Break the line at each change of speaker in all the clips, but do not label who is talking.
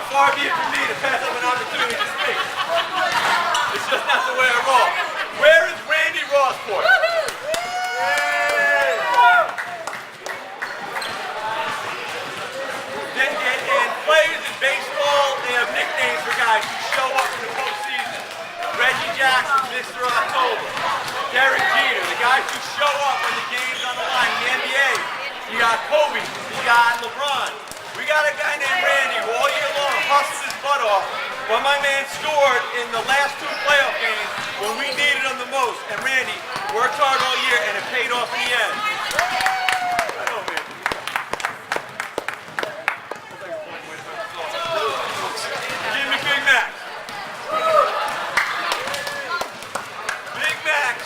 far be it from me to pass up an opportunity to speak. It's just not the way I roll. Where is Randy Rossport? And players in baseball, they have nicknames for guys who show up in the postseason. Reggie Jackson, Mr. October. Derek Jeter, the guys who show up when the game's on the line. In the NBA, you got Kobe, you got LeBron. We got a guy named Randy who all year long hustles his butt off, but my man scored in the last 2 playoff games when we needed him the most. And Randy worked hard all year and it paid off in the end. Give me Big Max. Big Max.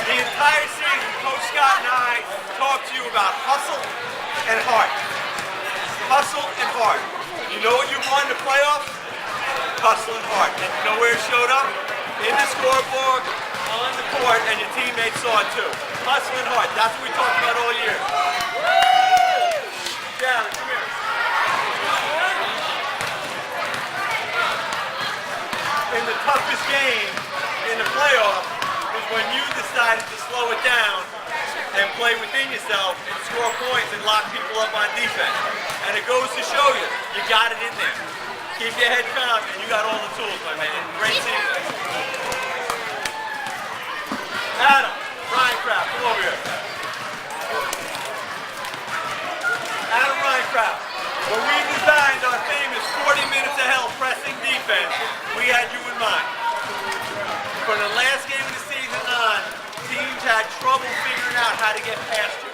The entire season, Coach Scott and I talked to you about hustle and heart. Hustle and heart. You know what you won in the playoffs? Hustle and heart. And you know where it showed up? In the scoreboard, on the court, and your teammates saw it too. Hustle and heart. That's what we talked about all year. Down, come here. In the toughest game in the playoffs was when you decided to slow it down and play within yourself and score points and lock people up on defense. And it goes to show you, you got it in there. Keep your head calm and you got all the tools, my man. Great season. Adam, Rhinecraft, come over here. Adam Rhinecraft. When we designed our famous 40 minutes of hell pressing defense, we had you in mind. From the last game of the season on, teams had trouble figuring out how to get past you.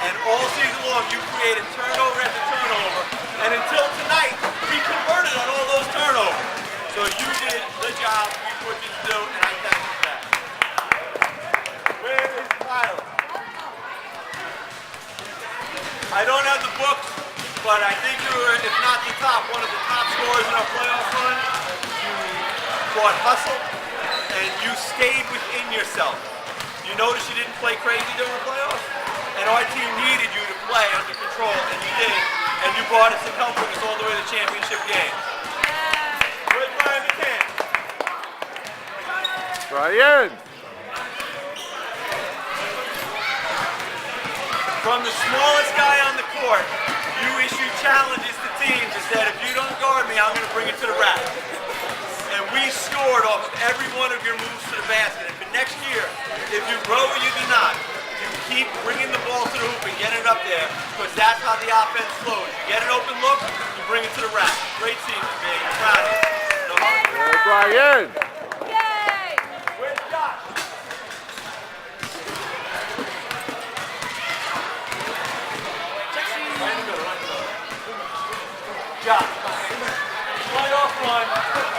And all season long, you created turnover after turnover. And until tonight, we converted on all those turnovers. So you did the job we put you to do, and I thank you for that. Where is Tyler? I don't have the books, but I think you were, if not the top, one of the top scorers in our playoff run. You brought hustle, and you stayed within yourself. You notice you didn't play crazy during the playoffs? And our team needed you to play under control, and you did. And you brought us and helped us all the way to the championship game. Where's Brian McCann?
Brian!
From the smallest guy on the court, you issued challenges to teams and said, if you don't guard me, I'm going to bring it to the rack. And we scored off of every one of your moves to the basket. And for next year, if you grow or you do not, you keep bringing the ball to the hoop and get it up there, because that's how the offense flows. You get an open look, you bring it to the rack. Great season, man. I'm proud of you.
Hey, Brian!
Yay!
Where's Josh? Josh. Playoff run,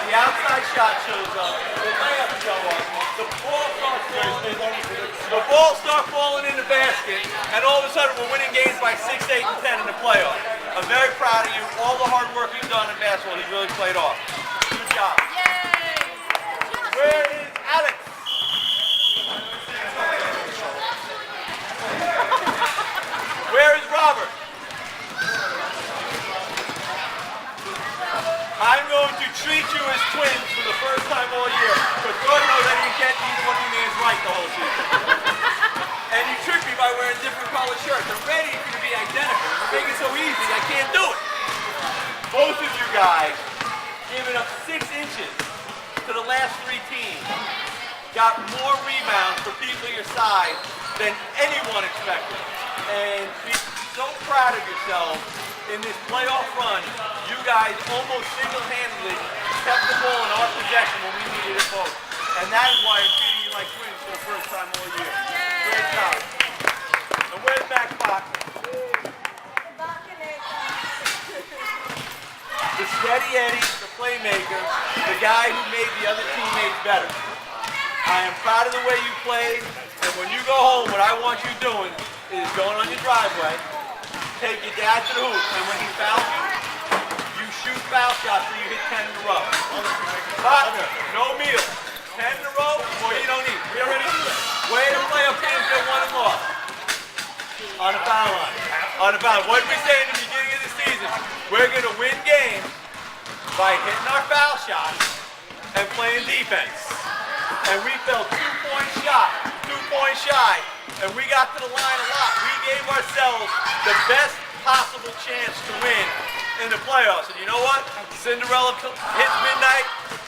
the outside shot shows up, the layup show up, the ball starts falling in the basket, and all of a sudden we're winning games by 6, 8, and 10 in the playoffs. I'm very proud of you. All the hard work you've done in basketball has really played off. Good job.
Yay!
Where is Alex? Where is Robert? I'm going to treat you as twins for the first time all year, because God knows I didn't get either one of you names right the whole season. And you tricked me by wearing different colored shirts. I'm ready for you to be identical. You make it so easy, I can't do it. Both of you guys giving up 6 inches to the last 3 teams. Got more rebounds for people your size than anyone expected. And be so proud of yourselves in this playoff run. You guys almost single-handedly kept the ball in our possession when we needed it most. And that is why I'm treating you like twins for the first time all year. Great job. And where's Max Bach? The steady Eddie, the playmaker, the guy who made the other teammates better. I am proud of the way you played, and when you go home, what I want you doing is going on your driveway, take your dad to the hoop, and when he fouls you, you shoot foul shots so you hit 10 in a row. Partner, no meal. 10 in a row, or you don't eat. We already do that. Way to play up games get won and lost. On the foul line. On the foul line. What did we say in the beginning of the season? We're going to win games by hitting our foul shots and playing defense. And we fell 2 points shy, and we got to the line a lot. We gave ourselves the best possible chance to win in the playoffs. And you know what? Cinderella hits midnight,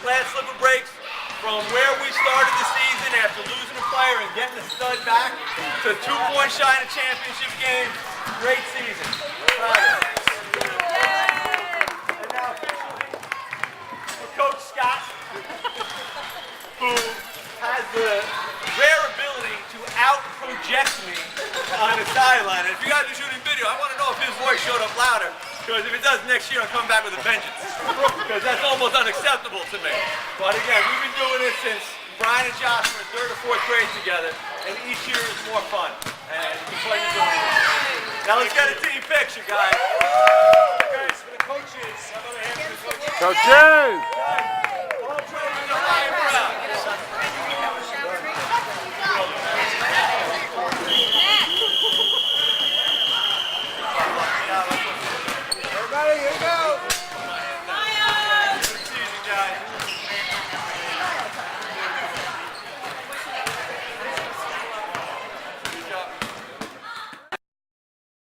last slip of breaks. From where we started the season after losing a player and getting a stud back to 2 points shy in a championship game. Great season. And now officially, for Coach Scott, who has the rare ability to out-project me on the sideline. And if you guys are shooting video, I want to know if his voice showed up louder. Because if it does next year, I'm coming back with a vengeance. Because that's almost unacceptable to me. But again, we've been doing this since Brian and Josh were in 3rd or 4th grade together. And each year is more fun. And it's a pleasure doing it. Now let's get a team picture, guys. Guys, for the coaches, I'm going to hand it to the coaches.
Coaches!
All praise to the high